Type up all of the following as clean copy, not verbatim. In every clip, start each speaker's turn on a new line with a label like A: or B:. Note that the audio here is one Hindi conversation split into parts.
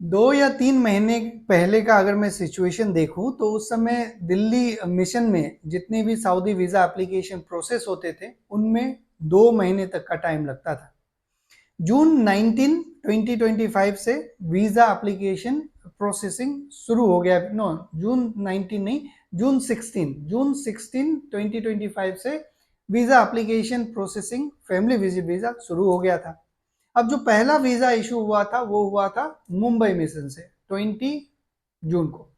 A: 2 या 3 महीने पहले का अगर मैं सिचुएशन देखूं तो उस समय दिल्ली मिशन में जितने भी सऊदी वीज़ा एप्लीकेशन प्रोसेस होते थे उनमें 2 महीने तक का टाइम लगता था। जून 19 2025 से वीज़ा एप्लीकेशन प्रोसेसिंग शुरू हो गया। नो, जून 19 नहीं, जून 16 2025 से visa application processing family visit visa शुरू हो गया था। अब जो पहला वीजा इशू हुआ था वो हुआ था मुंबई मिशन से 20 जून को।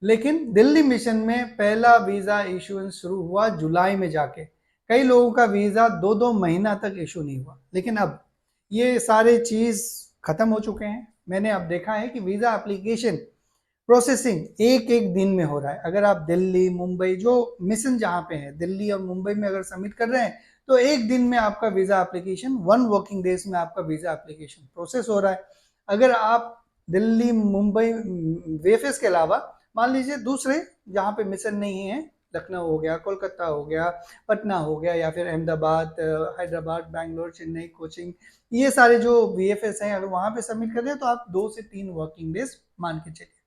A: लेकिन दिल्ली मिशन में पहला वीजा इशुएंस शुरू हुआ जुलाई में जाके। कई लोगों का वीजा 2-2 महीना तक इशू नहीं हुआ। लेकिन अब ये सारे चीज खत्म हो चुके हैं। मैंने अब देखा है कि वीजा एप्लीकेशन प्रोसेसिंग एक एक दिन में हो रहा है। अगर आप दिल्ली मुंबई जो मिशन जहाँ पे है दिल्ली और मुंबई में अगर सबमिट कर रहे हैं तो एक दिन में आपका वीजा एप्लीकेशन 1 वर्किंग डेज में आपका वीजा एप्लीकेशन प्रोसेस हो रहा है। अगर आप दिल्ली मुंबई वीएफएस के अलावा मान लीजिए दूसरे जहाँ पे मिशन नहीं है, लखनऊ हो गया, कोलकाता हो गया, पटना हो गया, या फिर अहमदाबाद, हैदराबाद, बैंगलोर, चेन्नई, कोचिंग, ये सारे जो वीएफएस हैं अगर वहां पे सबमिट कर रहे हैं तो आप 2 से 3 वर्किंग डेज मान के चलिए।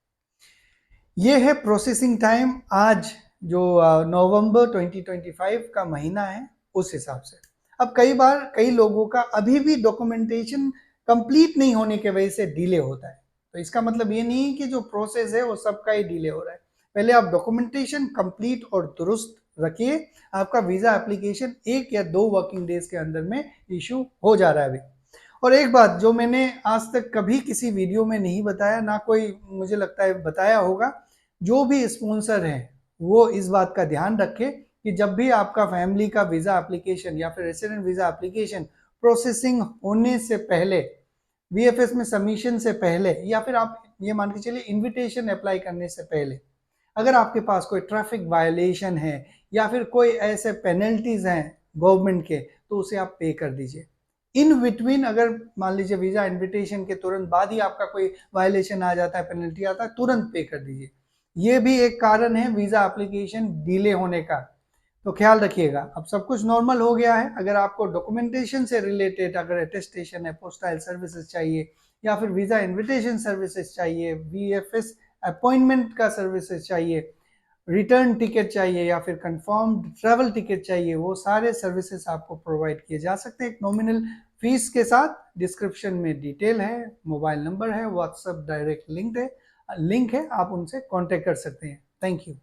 A: ये है प्रोसेसिंग टाइम आज जो नवंबर 2025 का महीना है उस हिसाब से। अब कई बार कई लोगों का अभी भी डॉक्यूमेंटेशन कंप्लीट नहीं होने की वजह से डिले होता है। तो इसका मतलब ये नहीं कि जो प्रोसेस है वो सबका ही डिले हो रहा है। पहले आप डॉक्यूमेंटेशन कंप्लीट और दुरुस्त रखिए, आपका वीजा एप्लीकेशन 1 या 2 वर्किंग डेज के अंदर में इशू हो जा रहा है अभी। और एक बात जो मैंने आज तक कभी किसी वीडियो में नहीं बताया, ना कोई मुझे लगता है बताया होगा, जो भी स्पॉन्सर हैं वो इस बात का ध्यान रखें कि जब भी आपका फैमिली का वीज़ा एप्लीकेशन या फिर रेसिडेंट वीज़ा एप्लीकेशन प्रोसेसिंग होने से पहले, वीएफएस में सबमिशन से पहले, या फिर आप ये मान के चलिए इनविटेशन अप्लाई करने से पहले, अगर आपके पास कोई ट्रैफिक वायलेशन है या फिर कोई ऐसे पेनल्टीज हैं गवर्नमेंट के तो उसे आप पे कर दीजिए। इन बिटवीन अगर मान लीजिए वीजा इनविटेशन के तुरंत बाद ही आपका कोई वायलेशन आ जाता है, पेनल्टी आता है, तुरंत पे कर दीजिए। ये भी एक कारण है वीजा एप्लीकेशन डिले होने का। तो ख्याल रखिएगा। अब सब कुछ नॉर्मल हो गया है। अगर आपको डॉक्यूमेंटेशन से रिलेटेड अगर अटेस्टेशन है, पोस्टाइल सर्विसेज चाहिए, या फिर वीजा इन्विटेशन सर्विसेज चाहिए, वीएफएस अपॉइंटमेंट का सर्विसेज चाहिए, रिटर्न टिकट चाहिए, या फिर कंफर्म ट्रैवल टिकट चाहिए, वो सारे सर्विसेज आपको प्रोवाइड किए जा सकते हैं एक नॉमिनल फीस के साथ। डिस्क्रिप्शन में डिटेल है, मोबाइल नंबर है, व्हाट्सएप डायरेक्ट लिंक है, आप उनसे कांटेक्ट कर सकते हैं। Thank you.